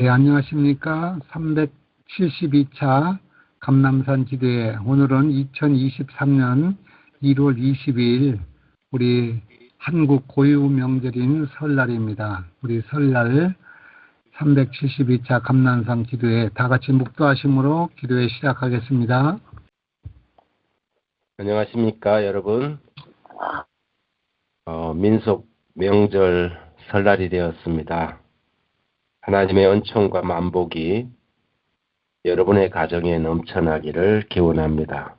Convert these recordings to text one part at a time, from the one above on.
네, 안녕하십니까. 372차 감남산 지도회. 오늘은 2023년 1월 22일 우리 한국 고유 명절인 설날입니다. 우리 설날 372차 감남산 지도회 다 같이 묵도하심으로 기도회 시작하겠습니다. 안녕하십니까, 여러분. 민속 명절 설날이 되었습니다. 하나님의 은총과 만복이 여러분의 가정에 넘쳐나기를 기원합니다.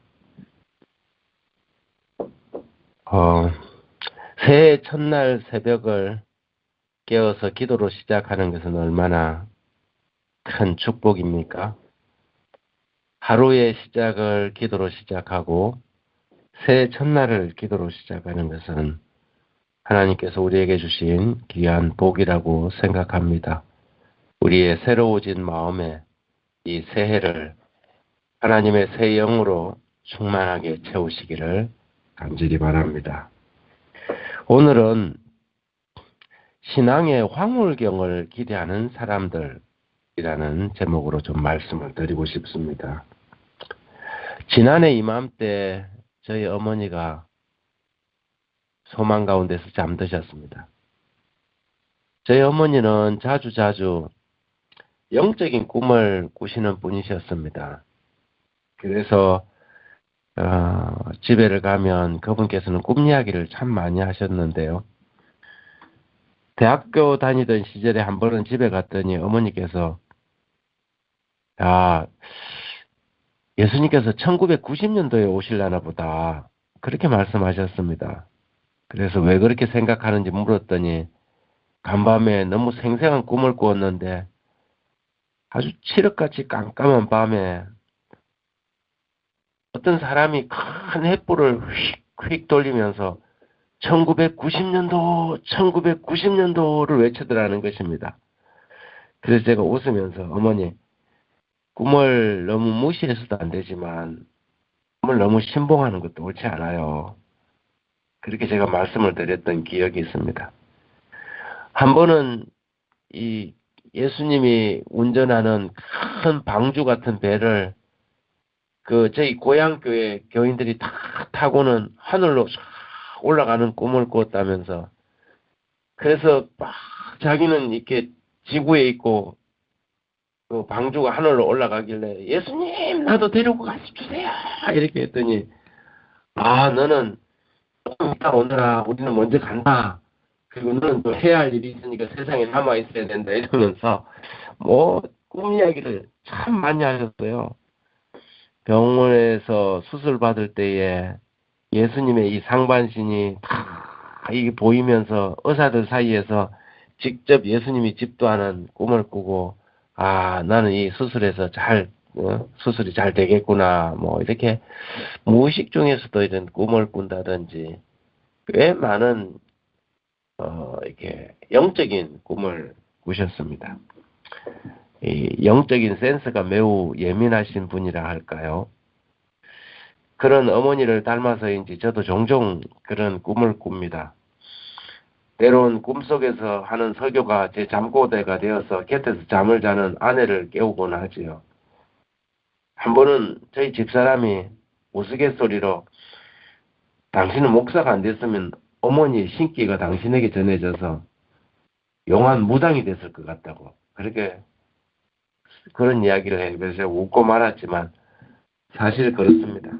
새해 첫날 새벽을 깨어서 기도로 시작하는 것은 얼마나 큰 축복입니까? 하루의 시작을 기도로 시작하고 새해 첫날을 기도로 시작하는 것은 하나님께서 우리에게 주신 귀한 복이라고 생각합니다. 우리의 새로워진 마음에 이 새해를 하나님의 새 영으로 충만하게 채우시기를 간절히 바랍니다. 오늘은 신앙의 황홀경을 기대하는 사람들이라는 제목으로 좀 말씀을 드리고 싶습니다. 지난해 이맘때 저희 어머니가 소망 가운데서 잠드셨습니다. 저희 어머니는 자주 영적인 꿈을 꾸시는 분이셨습니다. 그래서 집에를 가면 그분께서는 꿈 이야기를 참 많이 하셨는데요. 대학교 다니던 시절에 한 번은 집에 갔더니 어머니께서 예수님께서 1990년도에 오실라나 보다 그렇게 말씀하셨습니다. 그래서 왜 그렇게 생각하는지 물었더니 간밤에 너무 생생한 꿈을 꾸었는데 아주 칠흑같이 깜깜한 밤에 어떤 사람이 큰 횃불을 휙휙 돌리면서 1990년도를 외치더라는 것입니다. 그래서 제가 웃으면서 어머니, 꿈을 너무 무시해서도 안 되지만 꿈을 너무 신봉하는 것도 옳지 않아요. 그렇게 제가 말씀을 드렸던 기억이 있습니다. 한 번은 이 예수님이 운전하는 큰 방주 같은 배를 저희 고향교회 교인들이 다 타고는 하늘로 올라가는 꿈을 꾸었다면서, 그래서 막 자기는 이렇게 지구에 있고 그 방주가 하늘로 올라가길래 예수님 나도 데리고 가주세요 이렇게 했더니 너는 조금 이따 오느라 우리는 먼저 간다. 그리고 너는 또 해야 할 일이 있으니까 세상에 남아 있어야 된다 이러면서 꿈 이야기를 참 많이 하셨어요. 병원에서 수술 받을 때에 예수님의 이 상반신이 다 이게 보이면서 의사들 사이에서 직접 예수님이 집도하는 꿈을 꾸고 나는 이 수술에서 수술이 잘 되겠구나 이렇게 무의식 중에서도 이런 꿈을 꾼다든지 꽤 많은 이렇게 영적인 꿈을 꾸셨습니다. 이 영적인 센스가 매우 예민하신 분이라 할까요? 그런 어머니를 닮아서인지 저도 종종 그런 꿈을 꿉니다. 때론 꿈속에서 하는 설교가 제 잠꼬대가 되어서 곁에서 잠을 자는 아내를 깨우곤 하지요. 한 번은 저희 집사람이 우스갯소리로 당신은 목사가 안 됐으면 어머니의 신기가 당신에게 전해져서 용한 무당이 됐을 것 같다고 그런 이야기를 해요. 그래서 제가 웃고 말았지만 사실 그렇습니다.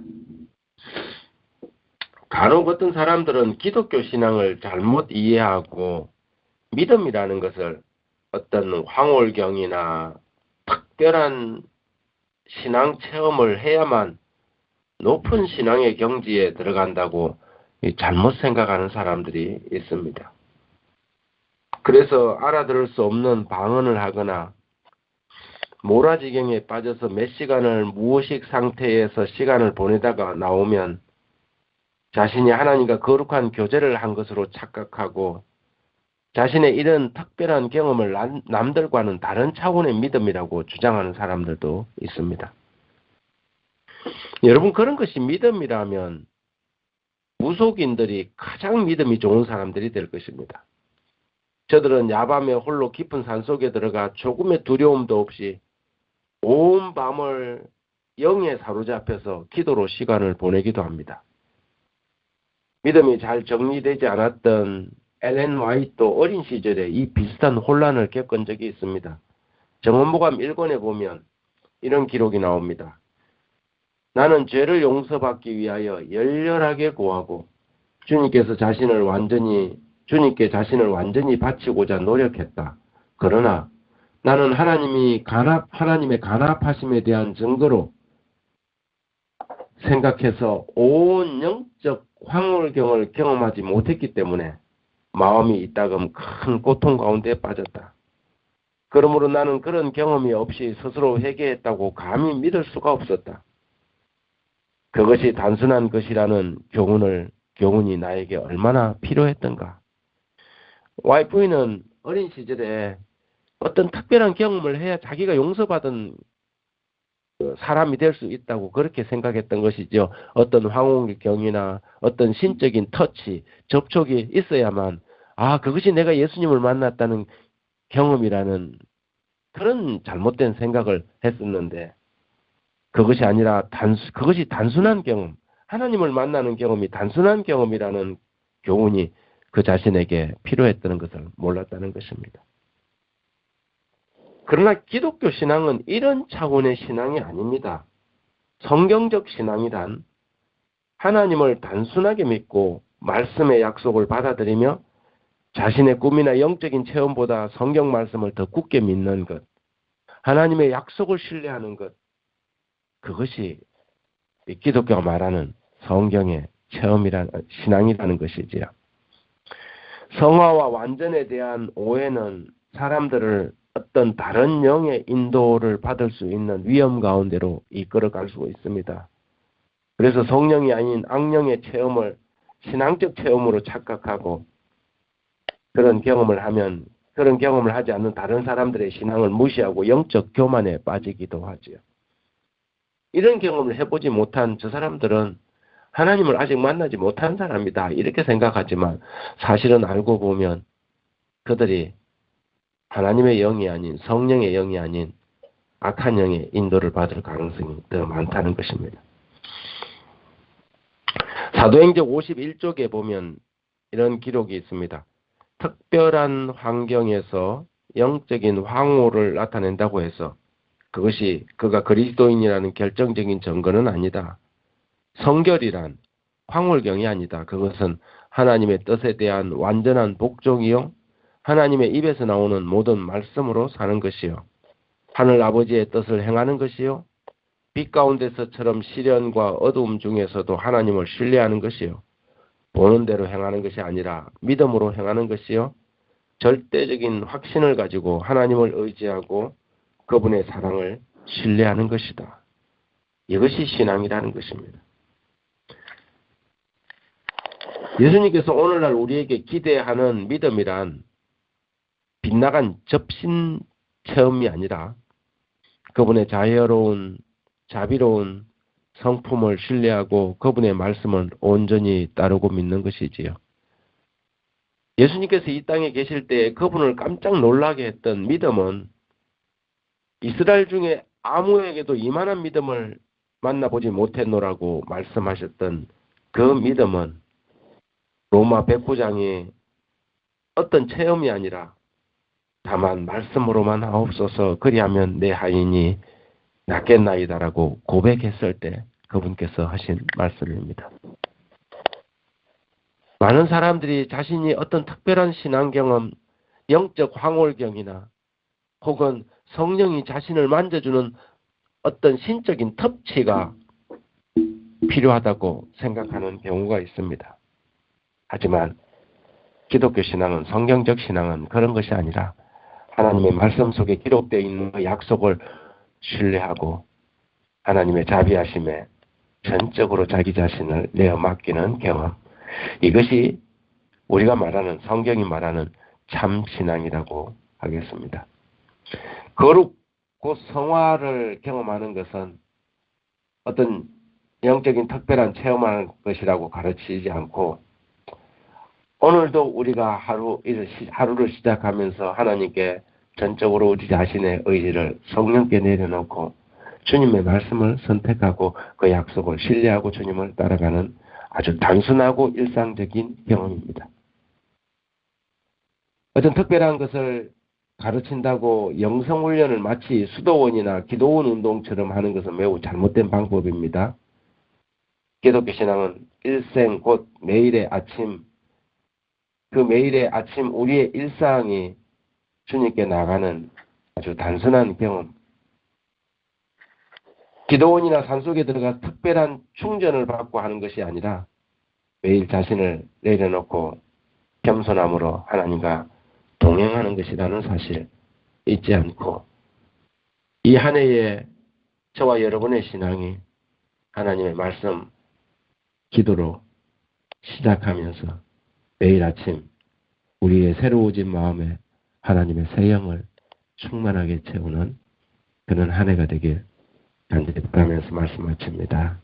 간혹 어떤 사람들은 기독교 신앙을 잘못 이해하고 믿음이라는 것을 어떤 황홀경이나 특별한 신앙 체험을 해야만 높은 신앙의 경지에 들어간다고 잘못 생각하는 사람들이 있습니다. 그래서 알아들을 수 없는 방언을 하거나 몰아지경에 빠져서 몇 시간을 무의식 상태에서 시간을 보내다가 나오면 자신이 하나님과 거룩한 교제를 한 것으로 착각하고 자신의 이런 특별한 경험을 남들과는 다른 차원의 믿음이라고 주장하는 사람들도 있습니다. 여러분, 그런 것이 믿음이라면 무속인들이 가장 믿음이 좋은 사람들이 될 것입니다. 저들은 야밤에 홀로 깊은 산속에 들어가 조금의 두려움도 없이 온 밤을 영에 사로잡혀서 기도로 시간을 보내기도 합니다. 믿음이 잘 정리되지 않았던 엘렌 화이트도 어린 시절에 이 비슷한 혼란을 겪은 적이 있습니다. 정언보감 1권에 보면 이런 기록이 나옵니다. 나는 죄를 용서받기 위하여 열렬하게 구하고 주님께 자신을 완전히 바치고자 노력했다. 그러나 나는 하나님의 간합하심에 대한 증거로 생각해서 온 영적 황홀경을 경험하지 못했기 때문에 마음이 이따금 큰 고통 가운데 빠졌다. 그러므로 나는 그런 경험이 없이 스스로 회개했다고 감히 믿을 수가 없었다. 그것이 단순한 것이라는 교훈이 나에게 얼마나 필요했던가. 와이프는 어린 시절에 어떤 특별한 경험을 해야 자기가 용서받은 사람이 될 수 있다고 그렇게 생각했던 것이죠. 어떤 황홀경이나 어떤 신적인 터치, 접촉이 있어야만 그것이 내가 예수님을 만났다는 경험이라는 그런 잘못된 생각을 했었는데 그것이 아니라 그것이 단순한 경험, 하나님을 만나는 경험이 단순한 경험이라는 교훈이 그 자신에게 필요했다는 것을 몰랐다는 것입니다. 그러나 기독교 신앙은 이런 차원의 신앙이 아닙니다. 성경적 신앙이란 하나님을 단순하게 믿고 말씀의 약속을 받아들이며 자신의 꿈이나 영적인 체험보다 성경 말씀을 더 굳게 믿는 것, 하나님의 약속을 신뢰하는 것, 그것이 기독교가 말하는 성경의 신앙이라는 것이지요. 성화와 완전에 대한 오해는 사람들을 어떤 다른 영의 인도를 받을 수 있는 위험 가운데로 이끌어갈 수 있습니다. 그래서 성령이 아닌 악령의 체험을 신앙적 체험으로 착각하고 그런 경험을 하지 않는 다른 사람들의 신앙을 무시하고 영적 교만에 빠지기도 하지요. 이런 경험을 해보지 못한 저 사람들은 하나님을 아직 만나지 못한 사람이다 이렇게 생각하지만 사실은 알고 보면 그들이 하나님의 영이 아닌 성령의 영이 아닌 악한 영의 인도를 받을 가능성이 더 많다는 것입니다. 사도행전 51쪽에 보면 이런 기록이 있습니다. 특별한 환경에서 영적인 황홀을 나타낸다고 해서 그가 그리스도인이라는 결정적인 증거는 아니다. 성결이란 황홀경이 아니다. 그것은 하나님의 뜻에 대한 완전한 복종이요 하나님의 입에서 나오는 모든 말씀으로 사는 것이요 하늘 아버지의 뜻을 행하는 것이요 빛 가운데서처럼 시련과 어두움 중에서도 하나님을 신뢰하는 것이요 보는 대로 행하는 것이 아니라 믿음으로 행하는 것이요 절대적인 확신을 가지고 하나님을 의지하고 그분의 사랑을 신뢰하는 것이다. 이것이 신앙이라는 것입니다. 예수님께서 오늘날 우리에게 기대하는 믿음이란 빗나간 접신 체험이 아니라 그분의 자비로운 성품을 신뢰하고 그분의 말씀을 온전히 따르고 믿는 것이지요. 예수님께서 이 땅에 계실 때 그분을 깜짝 놀라게 했던 믿음은 이스라엘 중에 아무에게도 이만한 믿음을 만나보지 못했노라고 말씀하셨던 그 믿음은 로마 백부장이 어떤 체험이 아니라 다만 말씀으로만 하옵소서 그리하면 내 하인이 낫겠나이다라고 고백했을 때 그분께서 하신 말씀입니다. 많은 사람들이 자신이 어떤 특별한 신앙 경험, 영적 황홀경이나 혹은 성령이 자신을 만져주는 어떤 신적인 터치가 필요하다고 생각하는 경우가 있습니다. 하지만 기독교 신앙은 성경적 신앙은 그런 것이 아니라 하나님의 말씀 속에 기록되어 있는 그 약속을 신뢰하고 하나님의 자비하심에 전적으로 자기 자신을 내어 맡기는 경험. 이것이 우리가 말하는 성경이 말하는 참 신앙이라고 하겠습니다. 거룩 곧 성화를 경험하는 것은 어떤 영적인 특별한 체험하는 것이라고 가르치지 않고 오늘도 우리가 하루를 시작하면서 하나님께 전적으로 우리 자신의 의지를 성령께 내려놓고 주님의 말씀을 선택하고 그 약속을 신뢰하고 주님을 따라가는 아주 단순하고 일상적인 경험입니다. 어떤 특별한 것을 가르친다고 영성훈련을 마치 수도원이나 기도원 운동처럼 하는 것은 매우 잘못된 방법입니다. 기독교 신앙은 일생 곧 매일의 아침, 그 매일의 아침 우리의 일상이 주님께 나가는 아주 단순한 경험. 기도원이나 산속에 들어가 특별한 충전을 받고 하는 것이 아니라 매일 자신을 내려놓고 겸손함으로 하나님과 동행하는 것이라는 사실 잊지 않고 이 한 해에 저와 여러분의 신앙이 하나님의 말씀, 기도로 시작하면서 매일 아침 우리의 새로워진 마음에 하나님의 새 영을 충만하게 채우는 그런 한 해가 되길 간절히 바라면서 말씀 마칩니다.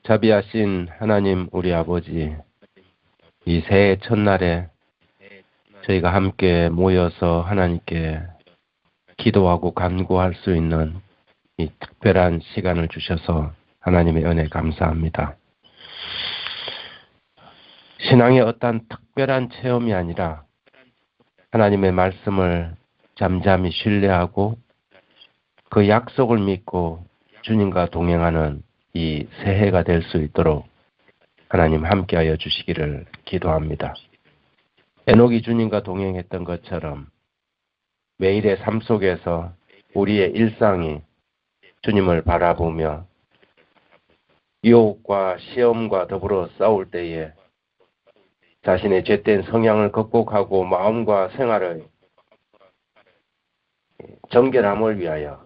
자비하신 하나님 우리 아버지, 이 새해 첫날에 저희가 함께 모여서 하나님께 기도하고 간구할 수 있는 이 특별한 시간을 주셔서 하나님의 은혜 감사합니다. 신앙의 어떤 특별한 체험이 아니라 하나님의 말씀을 잠잠히 신뢰하고 그 약속을 믿고 주님과 동행하는 이 새해가 될 수 있도록 하나님 함께하여 주시기를 기도합니다. 에녹이 주님과 동행했던 것처럼 매일의 삶 속에서 우리의 일상이 주님을 바라보며 유혹과 시험과 더불어 싸울 때에 자신의 죄된 성향을 극복하고 마음과 생활의 정결함을 위하여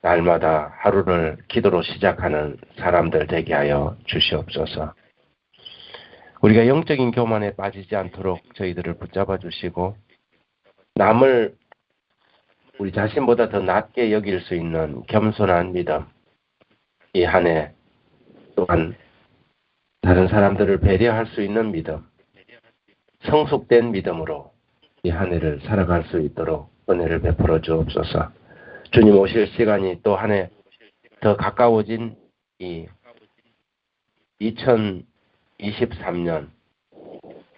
날마다 하루를 기도로 시작하는 사람들 되게 하여 주시옵소서. 우리가 영적인 교만에 빠지지 않도록 저희들을 붙잡아 주시고 남을 우리 자신보다 더 낮게 여길 수 있는 겸손한 믿음, 이 한 해 또한 다른 사람들을 배려할 수 있는 믿음, 성숙된 믿음으로 이 한 해를 살아갈 수 있도록 은혜를 베풀어 주옵소서. 주님 오실 시간이 또 한 해 더 가까워진 이 2023년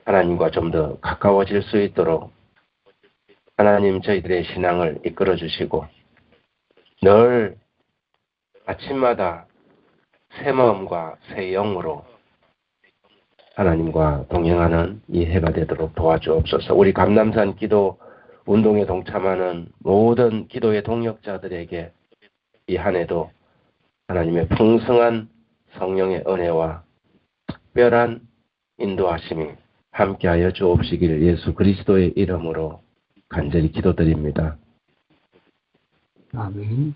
하나님과 좀 더 가까워질 수 있도록 하나님 저희들의 신앙을 이끌어 주시고 늘 아침마다 새 마음과 새 영으로 하나님과 동행하는 이 해가 되도록 도와주옵소서. 우리 감남산 기도 운동에 동참하는 모든 기도의 동역자들에게 이 한 해도 하나님의 풍성한 성령의 은혜와 특별한 인도하심이 함께하여 주옵시기를 예수 그리스도의 이름으로 간절히 기도드립니다. 아멘.